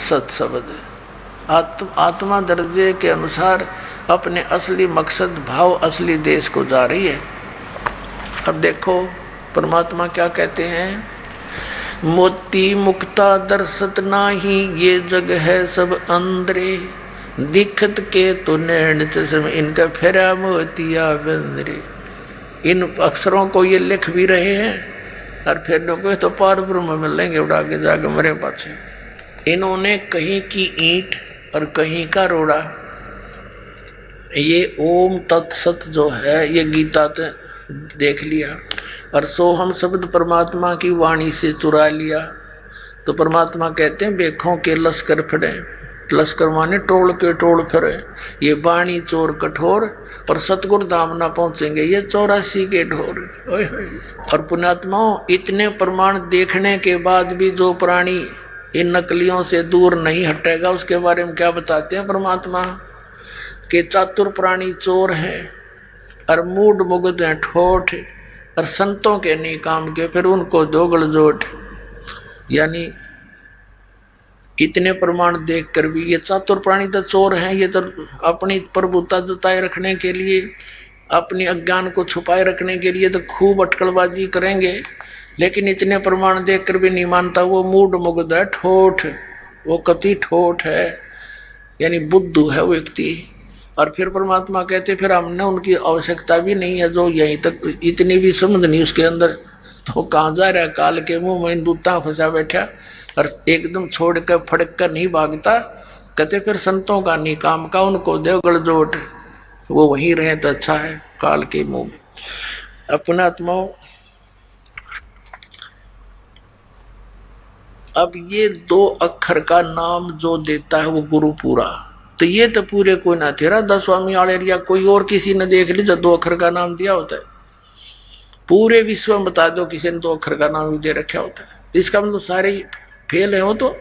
सत शब्द। आत्मा दर्जे के अनुसार अपने असली मकसद भाव असली देश को जा रही है। अब देखो परमात्मा क्या कहते हैं, मोती मुक्ता दर्शत नाही ये जग है सब अंदरे, दिखत के तो नैन चश्म इनका फेरा मोतिया बंदरे। इन अक्षरों को ये लिख भी रहे हैं और फिर लोग तो पार ब्रह्म मिलेंगे उड़ा के जाके मरे पाछे। इन्होंने कहीं की ईंट और कहीं का रोड़ा। ये ओम तत्सत जो है ये गीता से देख लिया और सोहम शब्द परमात्मा की वाणी से चुरा लिया। तो परमात्मा कहते हैं बेखों के लश्कर फिरे, लश्कर माने टोल के टोल फिरे, ये वाणी चोर कठोर और सतगुरु धाम ना पहुंचेंगे ये 84 के ढोर। और पुण्यात्माओं इतने प्रमाण देखने के बाद भी जो प्राणी इन नकलियों से दूर नहीं हटेगा उसके बारे में क्या बताते हैं परमात्मा के चातुर प्राणी चोर हैं और मूड मुग्ध हैं ठोठ और संतों के नहीं काम के फिर उनको दोगल जोट। यानी इतने प्रमाण देखकर भी ये चातुर प्राणी तो चोर हैं, ये तो अपनी प्रभुता जताए रखने के लिए अपनी अज्ञान को छुपाए रखने के लिए तो खूब अटकलबाजी करेंगे, लेकिन इतने प्रमाण देखकर भी नहीं मानता वो मूड मुग्ध है ठोठ, वो कति ठोठ है यानी बुद्धू है वो व्यक्ति। और फिर परमात्मा कहते फिर हमने उनकी आवश्यकता भी नहीं है, जो यहीं तक इतनी भी समझ नहीं उसके अंदर तो कहाँ जा रहा है, काल के मुंह में दूता फंसा बैठा और एकदम छोड़ कर फड़क कर नहीं भागता। कहते फिर संतों का नहीं काम का, उनको देवगढ़ जोट, वो वहीं रहे तो अच्छा है काल के मुंह में। अपना आत्माओं अब ये 2 अक्षर का नाम जो देता है वो गुरु पूरा, तो ये तो पूरे कोई ना तेरा 10 स्वामी आले या कोई और किसी ने देख ली तो 2 अक्षर का नाम दिया होता है। पूरे विश्व में बता दो किसी ने 2 अक्षर का नाम भी दे रखा होता है, इसका मतलब सारे फेल है, हो तो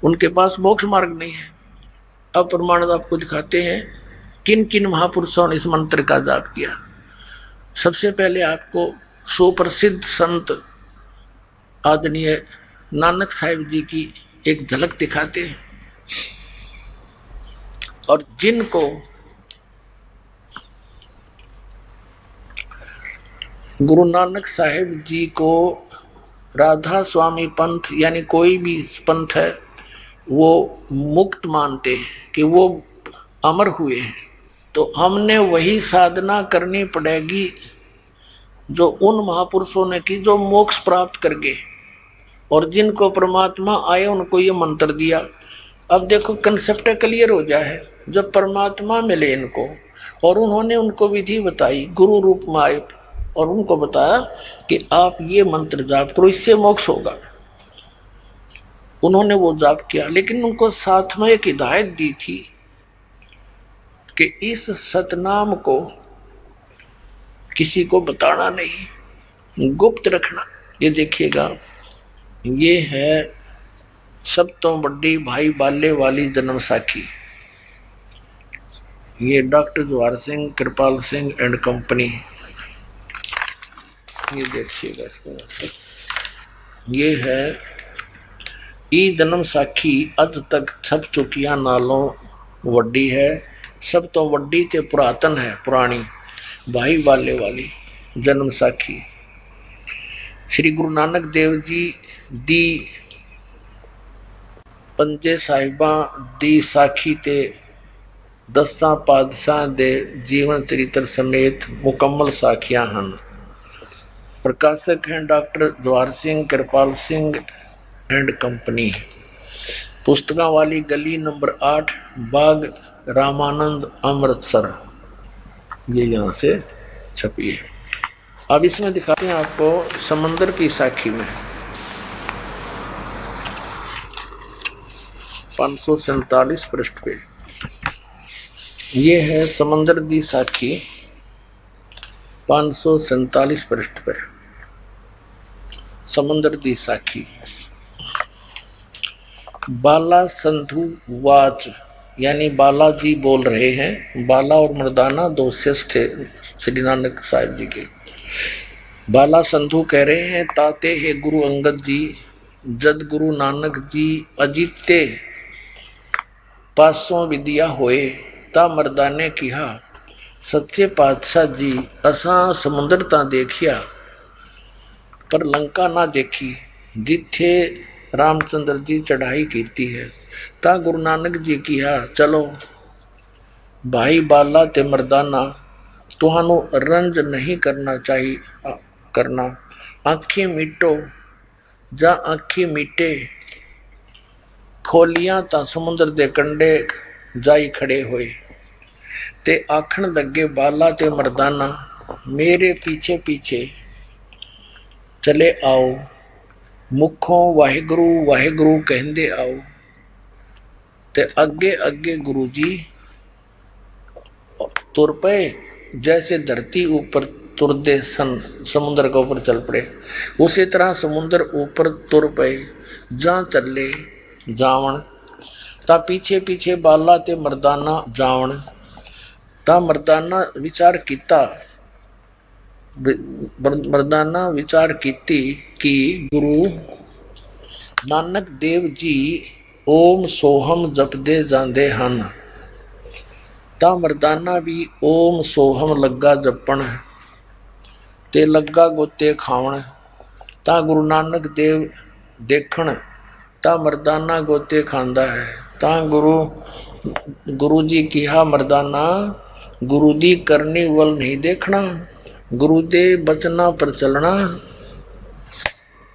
उनके पास मोक्ष मार्ग नहीं है। अब प्रमाण आपको दिखाते हैं किन किन महापुरुषों ने इस मंत्र का जाप किया। सबसे पहले आपको सुप्रसिद्ध संत आदरणीय नानक साहिब जी की एक झलक दिखाते हैं। और जिनको गुरु नानक साहिब जी को राधा स्वामी पंथ यानी कोई भी पंथ है वो मुक्त मानते हैं कि वो अमर हुए हैं, तो हमने वही साधना करनी पड़ेगी जो उन महापुरुषों ने की जो मोक्ष प्राप्त कर गए और जिनको परमात्मा आए उनको ये मंत्र दिया। अब देखो कंसेप्ट क्लियर हो जाए, जब परमात्मा मिले इनको और उन्होंने उनको विधि बताई, गुरु रूप में आए और उनको बताया कि आप ये मंत्र जाप करो इससे मोक्ष होगा। उन्होंने वो जाप किया, लेकिन उनको साथ में एक हिदायत दी थी कि इस सतनाम को किसी को बताना नहीं, गुप्त रखना। ये देखिएगा ये है सब तो बड़ी भाई बाले वाली जन्म साखी। ये doctor Jawahar Singh Kripal Singh and company, ये देखिएगा ये है ई जन्म साखी अज तक छप चुकिया नालों वड्डी है, सब तो वड्डी ते पुरातन है पुरानी भाई बाले वाली जन्म साखी। श्री गुरु नानक देव जी दी पंजे साहिबा दी साखी ते 10 पातशाह दे जीवन चरित्र समेत मुकम्मल साखियां हन। प्रकाशक हैं doctor Jawahar Singh Kripal Singh and company. पुस्तकां वाली गली नंबर 8 बाग रामानंद अमृतसर, ये यहाँ से छपी है। अब इसमें दिखाते हैं आपको समंदर की साखी में 547 पृष्ठ पे ये है समंदर दी साखी 547 पृष्ठ पर समंदर दी साखी। बाला संधु वाच यानी बालाजी बोल रहे हैं। बाला और मर्दाना दो शिष्य थे श्री नानक साहिब जी के। बाला संधू कह रहे हैं, ताते है गुरु अंगद जी, जद गुरु नानक जी अजीते पासों विद्या होए, ता मर्दाने किहा सच्चे पातशाह जी असा समुद्र ता देखिया पर लंका ना देखी, जिथे रामचंद्र जी चढ़ाई कीती है। ता गुरु नानक जी किहा चलो भाई बाला ते मर्दाना, तुहानू रंज नहीं करना चाहिए करना, आंखें मीटो जा आंखें मीटे, खोलियां ता समुद्र दे कंडे जाई खड़े होए। ते आखण लगे बाला ते मर्दाना, मेरे पीछे पीछे चले आओ, मुखों वाहिगुरु वाहिगुरु कहंदे आओ। ते अगे अगे गुरु जी तुर पे, जैसे धरती ऊपर तुरदे समुद्र के ऊपर चल पड़े, उसी तरह समुद्र ऊपर तुर पे जा चले जावण। ता पीछे पीछे बाला ते मर्दाना जावण। ता मर्दाना विचार कीता, मर्दाना विचार कीती कि गुरु नानक देव जी ओम सोहम जपदे जांदे हन। ता मर्दाना भी ओम सोहम लगा जपण ते लगा गोते खावण। ता गुरु नानक देव देखण, ता मर्दाना गोते खांदा है। ता गुरु जी किहा मर्दाना, गुरु दी करनी वल नहीं देखना, गुरु दे बचना पर चलना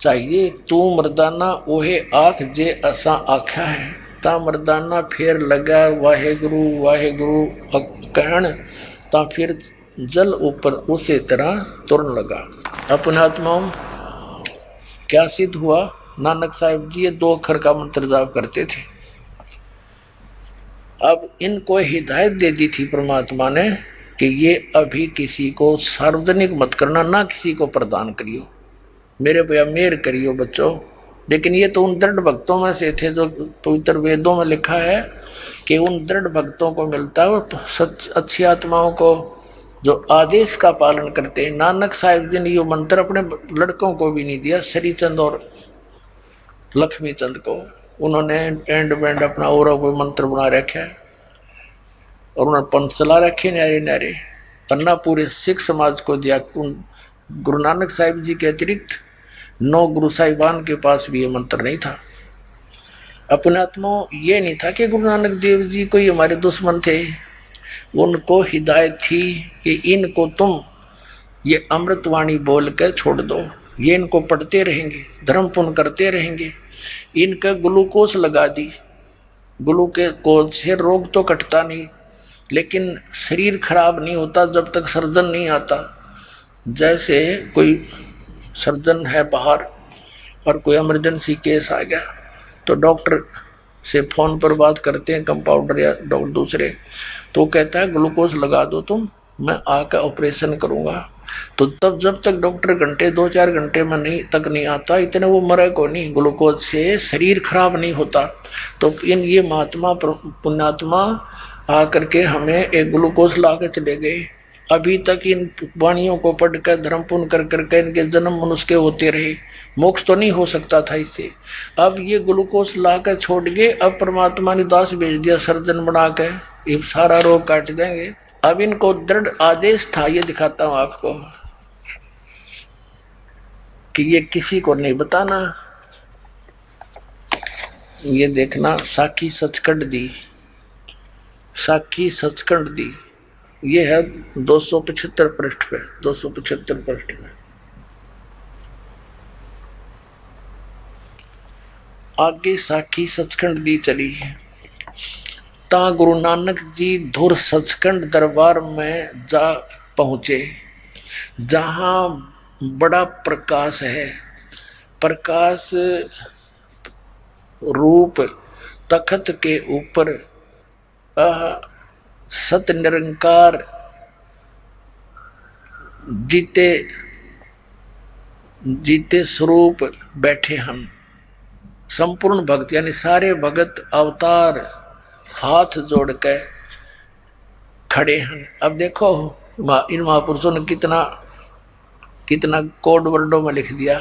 चाहिए। तू मर्दाना ओहे आख जे असा आख्या है। ता मर्दाना फिर लगा वाहेगुरु वाहेगुरु कहण। ता फिर जल ऊपर उसी तरह तुरन लगा। अपने आत्माओं क्या सिद्ध हुआ? नानक साहिब जी ये 2 अक्षर का मंत्र जाप करते थे। अब इनको हिदायत दे दी थी परमात्मा ने कि ये अभी किसी को सार्वजनिक मत करना, ना किसी को प्रदान करियो, मेरे पे मेर करियो बच्चों। लेकिन ये तो उन दृढ़ भक्तों में से थे जो पवित्र वेदों में लिखा है कि उन दृढ़ भक्तों को मिलता है, अच्छी आत्माओं को जो आदेश का पालन करते हैं। नानक साहिब जी ने ये मंत्र अपने लड़कों को भी नहीं दिया, श्रीचंद और लक्ष्मी चंद को। उन्होंने एंड बैंड अपना और कोई मंत्र बना रखा है और उन्होंने पंथ चला रखे न्यारे न्यारे, पन्ना पूरे सिख समाज को दिया। गुरु नानक साहिब जी के अतिरिक्त 9 गुरु साहिबान के पास भी ये मंत्र नहीं था। अपने आत्माओं ये नहीं था कि गुरु नानक देव जी कोई हमारे दुश्मन थे, उनको हिदायत थी कि इनको तुम ये अमृतवाणी बोल कर छोड़ दो, ये इनको पढ़ते रहेंगे, धर्म पुण्य करते रहेंगे। इनका ग्लूकोज लगा दी, ग्लूकोज से रोग तो कटता नहीं, लेकिन शरीर खराब नहीं होता जब तक सर्जन नहीं आता। जैसे कोई सर्जन है बाहर और कोई इमरजेंसी केस आ गया तो डॉक्टर से फोन पर बात करते हैं, कंपाउंडर या डॉक्टर दूसरे, तो कहता है ग्लूकोज लगा दो तुम, मैं आकर ऑपरेशन करूंगा। तो तब जब तक डॉक्टर घंटे 2-4 घंटे में नहीं आता, इतने वो मरे को नहीं, ग्लूकोज से शरीर खराब नहीं होता। तो ये महात्मा पुण्यात्मा आकर के हमें एक ग्लूकोज ला के चले गए। अभी तक इन वाणियों को पढ़कर धर्म पुण्य कर करके इनके जन्म मनुष्य होते रहे, मोक्ष तो नहीं हो सकता था इससे। अब ये ग्लूकोज ला कर छोड़ गए, अब परमात्मा ने दास भेज दिया सर्जन बना के, ये सारा रोग काट देंगे। अब इनको दृढ़ आदेश था, ये दिखाता हूं आपको कि ये किसी को नहीं बताना। ये देखना, साखी सचखंड दी, साखी सचखंड दी, ये है 275 पृष्ठ पे, 275 पृष्ठ में। आगे साखी सचखंड दी चली है। ता गुरु नानक जी धुर सचखंड दरबार में जा पहुंचे, जहां बड़ा प्रकाश है, प्रकाश रूप तखत के ऊपर सत निरंकार जीते जीते स्वरूप बैठे हम। संपूर्ण भक्त यानी सारे भगत अवतार हाथ जोड़ के खड़े हैं। अब देखो इन महापुरुषों ने कितना कितना कोड वर्डों में लिख दिया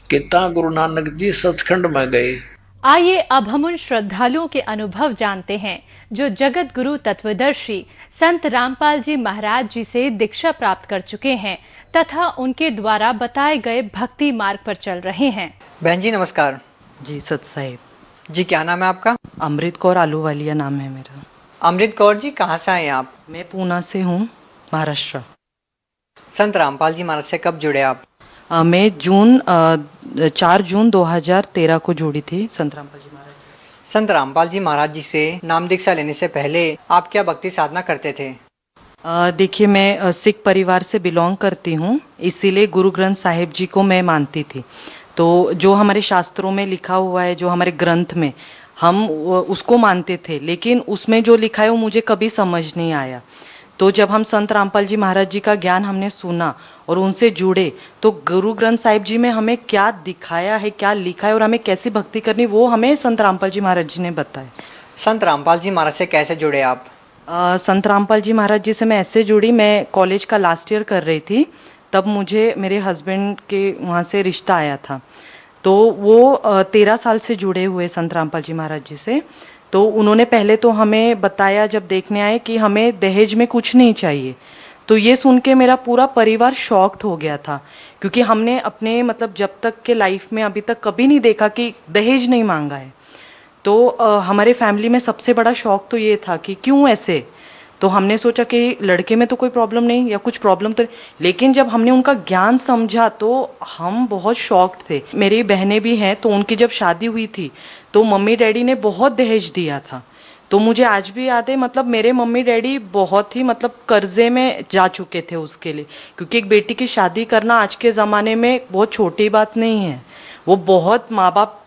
कि ता गुरु नानक जी सचखंड में गए। आइए अब हम उन श्रद्धालुओं के अनुभव जानते हैं जो जगत गुरु तत्वदर्शी संत रामपाल जी महाराज जी से दीक्षा प्राप्त कर चुके हैं तथा उनके द्वारा बताए गए भक्ति मार्ग पर चल रहे हैं। बहन जी नमस्कार। जी सत साहिब। जी क्या नाम है आपका? अमृत कौर आलूवालिया नाम है मेरा। अमृत कौर जी कहाँ से आए आप? मैं पूना से हूँ, महाराष्ट्र। संत रामपाल जी महाराज से कब जुड़े आप? मैं 4 जून 2013 को जुड़ी थी संत रामपाल जी महाराज। संत रामपाल जी महाराज जी से नाम दीक्षा लेने से पहले आप क्या भक्ति साधना करते थे? देखिए, मैं सिख परिवार से बिलोंग करती हूँ, इसीलिए गुरु ग्रंथ साहिब जी को मैं मानती थी। तो जो हमारे शास्त्रों में लिखा हुआ है, जो हमारे ग्रंथ में, हम उसको मानते थे, लेकिन उसमें जो लिखा है वो मुझे कभी समझ नहीं आया। तो जब हम संत रामपाल जी महाराज जी का ज्ञान हमने सुना और उनसे जुड़े, तो गुरु ग्रंथ साहिब जी में हमें क्या दिखाया है, क्या लिखा है और हमें कैसी भक्ति करनी, वो हमें संत रामपाल जी महाराज जी ने बताया। संत रामपाल जी महाराज से कैसे जुड़े आप? संत रामपाल जी महाराज जी से मैं ऐसे जुड़ी, मैं कॉलेज का लास्ट ईयर कर रही थी, तब मुझे मेरे हस्बैंड के वहाँ से रिश्ता आया था। तो वो 13 साल से जुड़े हुए संत रामपाल जी महाराज जी से। तो उन्होंने पहले तो हमें बताया जब देखने आए कि हमें दहेज में कुछ नहीं चाहिए। तो ये सुन के मेरा पूरा परिवार शॉक्ड हो गया था, क्योंकि हमने अपने मतलब जब तक के लाइफ में अभी तक कभी नहीं देखा कि दहेज नहीं मांगा है। तो हमारे फैमिली में सबसे बड़ा शौक तो ये था कि क्यों ऐसे। तो हमने सोचा कि लड़के में तो कोई प्रॉब्लम नहीं या कुछ प्रॉब्लम तो, लेकिन जब हमने उनका ज्ञान समझा तो हम बहुत शॉक्ड थे। मेरी बहनें भी हैं, तो उनकी जब शादी हुई थी तो मम्मी डैडी ने बहुत दहेज दिया था। तो मुझे आज भी याद है, मतलब मेरे मम्मी डैडी बहुत ही मतलब कर्जे में जा चुके थे उसके लिए, क्योंकि एक बेटी की शादी करना आज के ज़माने में बहुत छोटी बात नहीं है। वो बहुत माँ बाप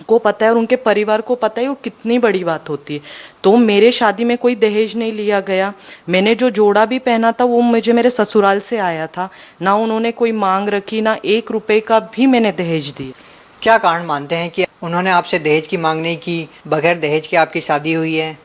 को पता है और उनके परिवार को पता है वो कितनी बड़ी बात होती है। तो मेरे शादी में कोई दहेज नहीं लिया गया। मैंने जो जोड़ा भी पहना था वो मुझे मेरे ससुराल से आया था, ना उन्होंने कोई मांग रखी, ना 1 रुपए का भी मैंने दहेज दिया। क्या कारण मानते हैं कि उन्होंने आपसे दहेज की मांग नहीं की, बगैर दहेज के आपकी शादी हुई है?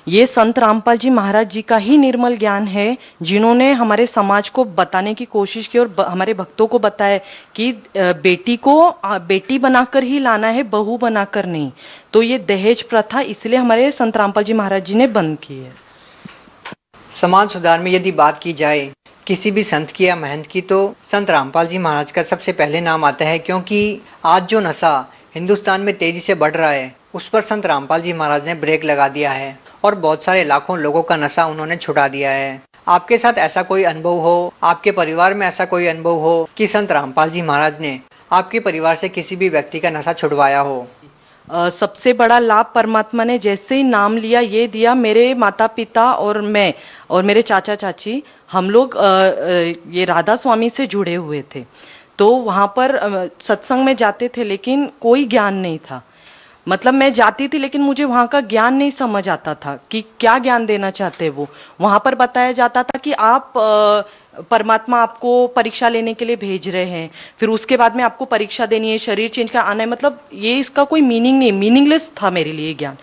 ये संत रामपाल जी महाराज जी का ही निर्मल ज्ञान है, जिन्होंने हमारे समाज को बताने की कोशिश की और हमारे भक्तों को बताया कि बेटी को बेटी बनाकर ही लाना है, बहू बनाकर नहीं। तो ये दहेज प्रथा इसलिए हमारे संत रामपाल जी महाराज जी ने बंद की है। समाज सुधार में यदि बात की जाए किसी भी संत की या महंत की, तो संत रामपाल जी महाराज का सबसे पहले नाम आता है, क्योंकि आज जो नशा हिंदुस्तान में तेजी से बढ़ रहा है उस पर संत रामपाल जी महाराज ने ब्रेक लगा दिया है और बहुत सारे लाखों लोगों का नशा उन्होंने छुड़ा दिया है। आपके साथ ऐसा कोई अनुभव हो, आपके परिवार में ऐसा कोई अनुभव हो कि संत रामपाल जी महाराज ने आपके परिवार से किसी भी व्यक्ति का नशा छुड़वाया हो? सबसे बड़ा लाभ परमात्मा ने जैसे ही नाम लिया ये दिया। मेरे माता पिता और मैं और मेरे चाचा चाची, हम लोग ये राधा स्वामी से जुड़े हुए थे। तो वहां पर सत्संग में जाते थे, लेकिन कोई ज्ञान नहीं था। मतलब मैं जाती थी लेकिन मुझे वहां का ज्ञान नहीं समझ आता था कि क्या ज्ञान देना चाहते वो। वहां पर बताया जाता था कि आप परमात्मा आपको परीक्षा लेने के लिए भेज रहे हैं, फिर उसके बाद में आपको परीक्षा देनी है, शरीर चेंज का आना है। मतलब ये इसका कोई मीनिंग नहीं, मीनिंगलेस था मेरे लिए ज्ञान।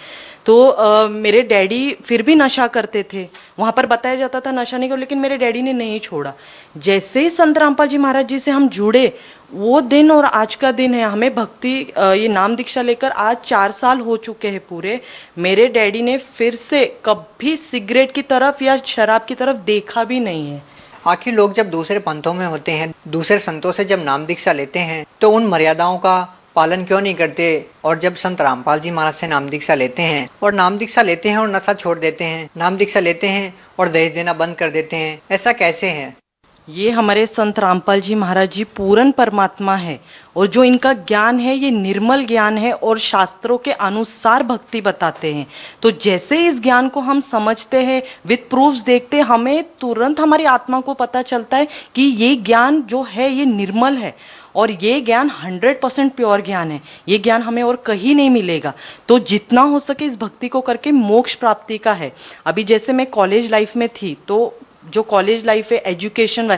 तो मेरे डैडी फिर भी नशा करते थे, वहां पर बताया जाता था नशा नहीं करो, लेकिन मेरे डैडी ने नहीं छोड़ा। जैसे ही संत रामपाल जी महाराज जी से हम जुड़े, वो दिन और आज का दिन है, हमें भक्ति ये नाम दीक्षा लेकर आज 4 साल हो चुके हैं पूरे। मेरे डैडी ने फिर से कभी सिगरेट की तरफ या शराब की तरफ देखा भी नहीं है। आखिर लोग जब दूसरे पंथों में होते हैं, दूसरे संतों से जब नाम दीक्षा लेते हैं, तो उन मर्यादाओं का पालन क्यों नहीं करते? और जब संत रामपाल जी महाराज से नाम दीक्षा लेते हैं और नाम दीक्षा लेते हैं और नशा छोड़ देते हैं, नाम दीक्षा लेते हैं और दहेज देना बंद कर देते हैं, ऐसा कैसे है? ये हमारे संत रामपाल जी महाराज जी पूर्ण परमात्मा है, और जो इनका ज्ञान है ये निर्मल ज्ञान है और शास्त्रों के अनुसार भक्ति बताते हैं। तो जैसे इस ज्ञान को हम समझते हैं, विद प्रूफ्स देखते हैं, हमें तुरंत हमारी आत्मा को पता चलता है कि ये ज्ञान जो है ये निर्मल है और ये ज्ञान 100% प्योर ज्ञान है। ये ज्ञान हमें और कहीं नहीं मिलेगा। तो जितना हो सके इस भक्ति को करके मोक्ष प्राप्ति का है। अभी जैसे मैं कॉलेज लाइफ में थी, तो जो कॉलेज लाइफ है, education,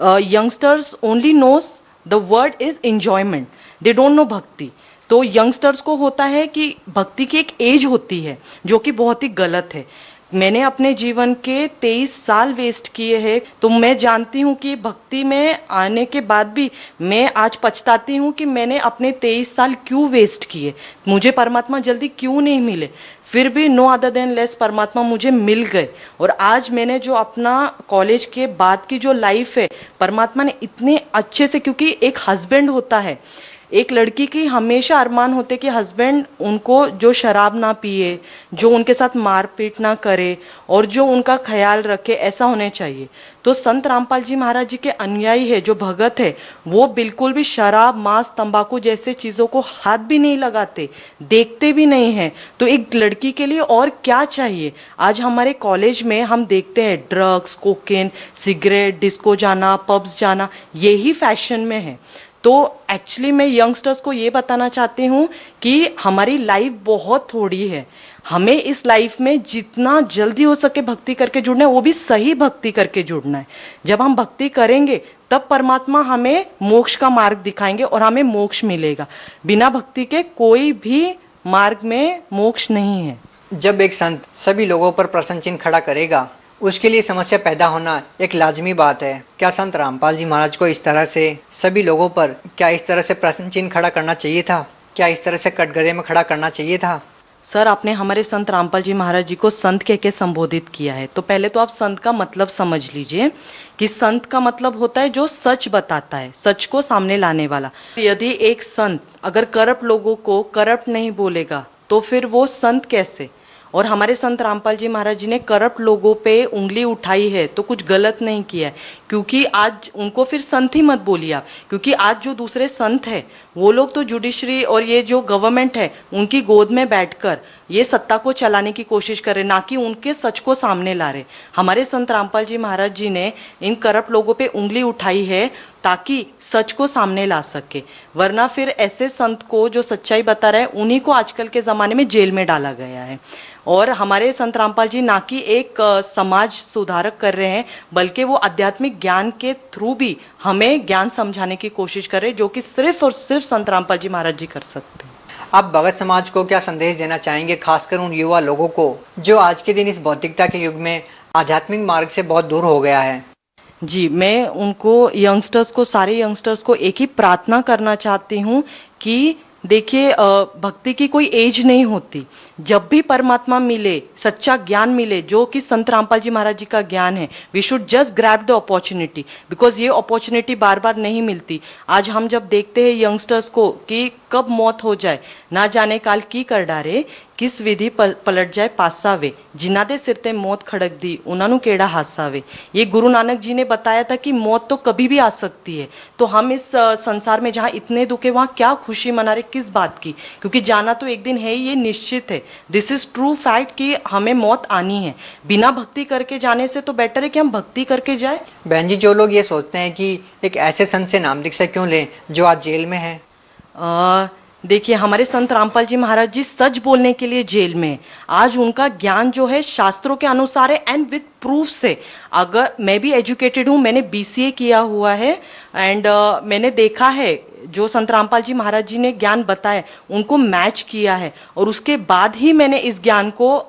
youngsters only knows the word is enjoyment, they don't know भक्ति। तो यंगस्टर्स को होता है कि भक्ति की एक एज होती है जो कि बहुत ही गलत है। मैंने अपने जीवन के 23 साल वेस्ट किए हैं, तो मैं जानती हूँ कि भक्ति में आने के बाद भी मैं आज पछताती हूँ कि मैंने अपने 23 साल क्यों वेस्ट किए, मुझे परमात्मा जल्दी क्यों नहीं मिले। फिर भी नो अदर देन लेस परमात्मा मुझे मिल गए, और आज मैंने जो अपना कॉलेज के बाद की जो लाइफ है, परमात्मा ने इतने अच्छे से, क्योंकि एक हस्बैंड होता है, एक लड़की की हमेशा अरमान होते कि हस्बैंड उनको जो शराब ना पिए, जो उनके साथ मारपीट ना करे और जो उनका ख्याल रखे, ऐसा होने चाहिए। तो संत रामपाल जी महाराज जी के अनुयायी है, जो भगत है, वो बिल्कुल भी शराब, मांस, तंबाकू जैसे चीजों को हाथ भी नहीं लगाते, देखते भी नहीं है। तो एक लड़की के लिए और क्या चाहिए। आज हमारे कॉलेज में हम देखते हैं ड्रग्स, कोकेन, सिगरेट, डिस्को जाना, पब्स जाना, यही फैशन में है। तो एक्चुअली मैं यंगस्टर्स को ये बताना चाहती हूँ कि हमारी लाइफ बहुत थोड़ी है, हमें इस लाइफ में जितना जल्दी हो सके भक्ति करके जुड़ना है, वो भी सही भक्ति करके जुड़ना है। जब हम भक्ति करेंगे तब परमात्मा हमें मोक्ष का मार्ग दिखाएंगे और हमें मोक्ष मिलेगा। बिना भक्ति के कोई भी मार्ग में मोक्ष नहीं है। जब एक संत सभी लोगों पर प्रश्न चिन्ह खड़ा करेगा, उसके लिए समस्या पैदा होना एक लाजमी बात है। क्या संत रामपाल जी महाराज को इस तरह से सभी लोगों पर इस तरह से प्रश्न चिन्ह खड़ा करना चाहिए था? क्या इस तरह से कटघरे में खड़ा करना चाहिए था? सर, आपने हमारे संत रामपाल जी महाराज जी को संत कह के संबोधित किया है, तो पहले तो आप संत का मतलब समझ लीजिए कि संत का मतलब होता है जो सच बताता है, सच को सामने लाने वाला। यदि एक संत अगर करप्ट लोगों को करप्ट नहीं बोलेगा तो फिर वो संत कैसे? और हमारे संत रामपाल जी महाराज जी ने करप्ट लोगों पे उंगली उठाई है तो कुछ गलत नहीं किया है, क्योंकि आज उनको फिर संत ही मत बोलिए आप, क्योंकि आज जो दूसरे संत है वो लोग तो जुडिशरी और ये जो गवर्नमेंट है उनकी गोद में बैठकर ये सत्ता को चलाने की कोशिश कर रहे, ना कि उनके सच को सामने ला रहे। हमारे संत रामपाल जी महाराज जी ने इन करप्ट लोगों पे उंगली उठाई है ताकि सच को सामने ला सके, वरना फिर ऐसे संत को जो सच्चाई बता रहे हैं उन्हीं को आजकल के जमाने में जेल में डाला गया है। और हमारे संत रामपाल जी ना कि एक समाज सुधारक कर रहे हैं, बल्कि वो आध्यात्मिक ज्ञान के थ्रू भी हमें ज्ञान समझाने की कोशिश कर रहे हैं, जो कि सिर्फ और सिर्फ संत रामपाल जी महाराज जी कर सकते हैं। आप भगत समाज को क्या संदेश देना चाहेंगे, खासकर उन युवा लोगों को जो आज के दिन इस भौतिकता के युग में आध्यात्मिक मार्ग से बहुत दूर हो गया है? जी, मैं उनको यंगस्टर्स को, सारे यंगस्टर्स को एक ही प्रार्थना करना चाहती हूँ कि देखिए, भक्ति की कोई एज नहीं होती। जब भी परमात्मा मिले, सच्चा ज्ञान मिले जो कि संत रामपाल जी महाराज जी का ज्ञान है, we should just grab the opportunity, because ये अपॉर्चुनिटी बार बार नहीं मिलती। आज हम जब देखते हैं यंगस्टर्स को कि कब मौत हो जाए, ना जाने काल की कर डारे, किस विधि पलट जाए पासावे, जिन्हां दे सिर ते मौत खड़क दी उन्हां नू केड़ा हासावे। ये गुरु नानक जी ने बताया था कि मौत तो कभी भी आ सकती है। तो हम इस संसार में जहां इतने दुख है वहां क्या खुशी मना रहे, किस बात की? क्योंकि जाना तो एक दिन है, ये निश्चित है। दिस इज ट्रू फैक्ट कि हमें मौत आनी है। बिना भक्ति करके जाने से तो बेटर है कि हम भक्ति करके जाए। बहन जी, जो लोग ये सोचते हैं कि एक ऐसे संत से नाम दीक्षा क्यों लें जो आज जेल में है, देखिए, हमारे संत रामपाल जी महाराज जी सच बोलने के लिए जेल में। आज उनका ज्ञान जो है शास्त्रों के अनुसार है एंड विद प्रूफ से। अगर मैं भी एजुकेटेड हूं, मैंने बीसीए किया हुआ है एंड मैंने देखा है जो संत रामपाल जी महाराज जी ने ज्ञान बताया उनको मैच किया है, और उसके बाद ही मैंने इस ज्ञान को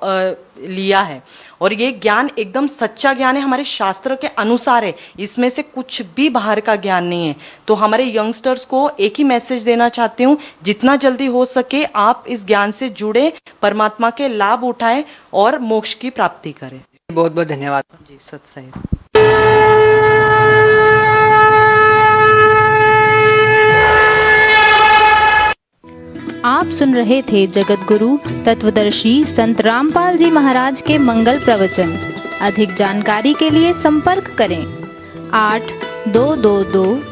लिया है। और ये ज्ञान एकदम सच्चा ज्ञान है, हमारे शास्त्र के अनुसार है, इसमें से कुछ भी बाहर का ज्ञान नहीं है। तो हमारे यंगस्टर्स को एक ही मैसेज देना चाहती हूँ, जितना जल्दी हो सके आप इस ज्ञान से जुड़े, परमात्मा के लाभ उठाएं और मोक्ष की प्राप्ति करें। बहुत बहुत धन्यवाद जी, सत साहिब। आप सुन रहे थे जगत गुरु तत्वदर्शी संत रामपाल जी महाराज के मंगल प्रवचन। अधिक जानकारी के लिए संपर्क करें 8222